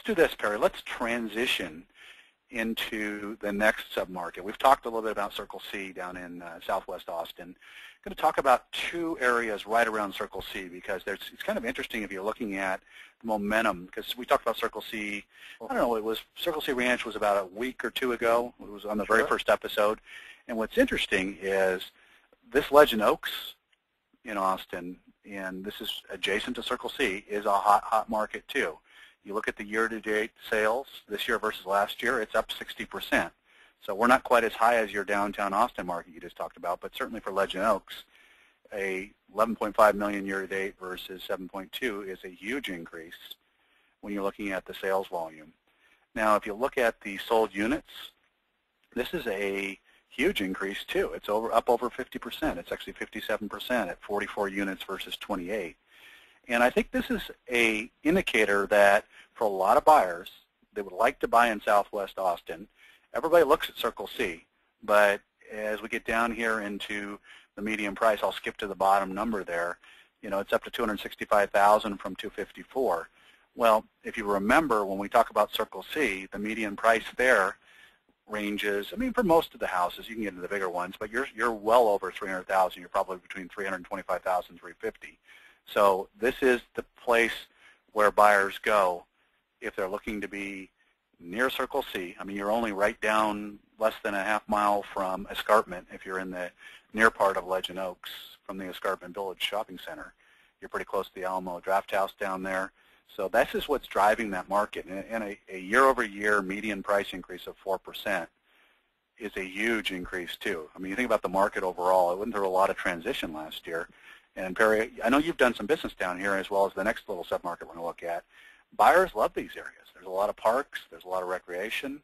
do this, Perry. Let's transition into the next submarket. We've talked a little bit about Circle C down in southwest Austin. I'm going to talk about two areas right around Circle C because it's kind of interesting if you're looking at the momentum, because we talked about Circle C, I don't know, Circle C Ranch was about a week or two ago. It was on the very first episode. And what's interesting is this Legend Oaks in Austin, and this is adjacent to Circle C, is a hot market too. You look at the year-to-date sales this year versus last year, it's up 60%. So we're not quite as high as your downtown Austin market you just talked about, but certainly for Legend Oaks, a 11.5 million year-to-date versus 7.2 is a huge increase when you're looking at the sales volume. Now, if you look at the sold units, this is a huge increase too. It's up over 50%. It's actually 57% at 44 units versus 28. And I think this is an indicator that for a lot of buyers, they would like to buy in southwest Austin. Everybody looks at Circle C, but as we get down here into the median price, I'll skip to the bottom number there. You know, it's up to $265,000 from $254,000. Well, if you remember when we talk about Circle C, the median price there ranges, I mean, for most of the houses, you can get into the bigger ones, but you're well over $300,000. You're probably between $325,000 and $350,000. So this is the place where buyers go if they're looking to be near Circle C. I mean, you're only right down less than a half mile from Escarpment if you're in the near part of Legend Oaks from the Escarpment Village Shopping Center. You're pretty close to the Alamo Draft House down there. So this is what's driving that market. And a year-over-year median price increase of 4% is a huge increase, too. I mean, you think about the market overall. It went through a lot of transition last year. And Perry, I know you've done some business down here as well as the next little submarket we're going to look at. Buyers love these areas. There's a lot of parks. There's a lot of recreation.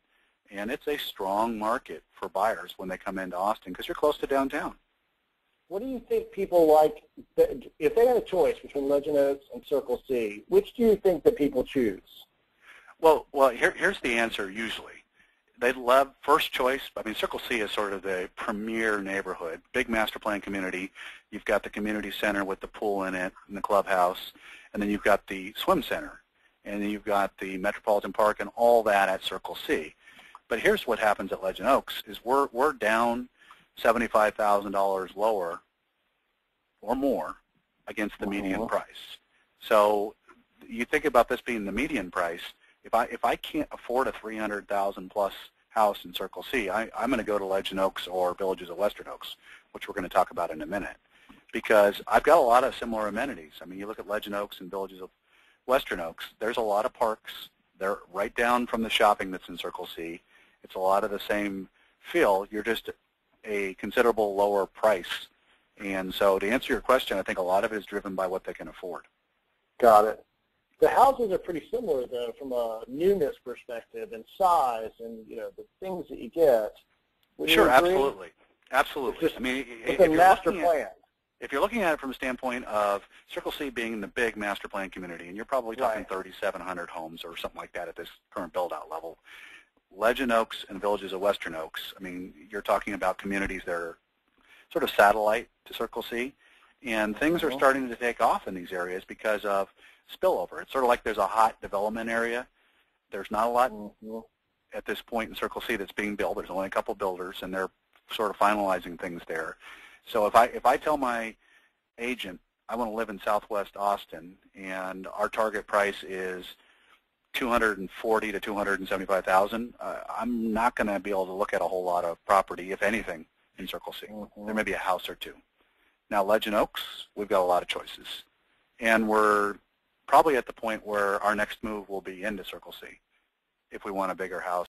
And it's a strong market for buyers when they come into Austin because you're close to downtown. What do you think people like, if they had a choice between Legend Oaks and Circle C, which do you think that people choose? Well, here's the answer usually. They love first choice. I mean, Circle C is sort of the premier neighborhood, big master plan community. You've got the community center with the pool in it and the clubhouse, and then you've got the swim center, and then you've got the Metropolitan Park and all that at Circle C. But here's what happens at Legend Oaks is we're down $75,000 lower or more against the median price. So you think about this being the median price. If I can't afford a $300,000 plus house in Circle C, I'm going to go to Legend Oaks or Villages of Western Oaks, which we're going to talk about in a minute, because I've got a lot of similar amenities. I mean, you look at Legend Oaks and Villages of Western Oaks, there's a lot of parks. They're right down from the shopping that's in Circle C. It's a lot of the same feel. You're just a considerable lower price. And so to answer your question, I think a lot of it is driven by what they can afford. Got it. The houses are pretty similar, though, from a newness perspective and size and, you know, the things that you get. Sure, absolutely. Absolutely. It's just, I mean, it's a master plan. If you're looking at it from a standpoint of Circle C being the big master plan community, and you're probably talking 3,700 homes or something like that at this current build-out level, Legend Oaks and Villages of Western Oaks, I mean, you're talking about communities that are sort of satellite to Circle C, and things are starting to take off in these areas because of spillover. It's sort of like there's a hot development area. There's not a lot at this point in Circle C that's being built. There's only a couple builders, and they're sort of finalizing things there. So if I tell my agent I want to live in southwest Austin and our target price is $240,000 to $275,000, I'm not going to be able to look at a whole lot of property, if anything, in Circle C. There may be a house or two. Now, Legend Oaks, we've got a lot of choices, and we're probably at the point where our next move will be into Circle C if we want a bigger house.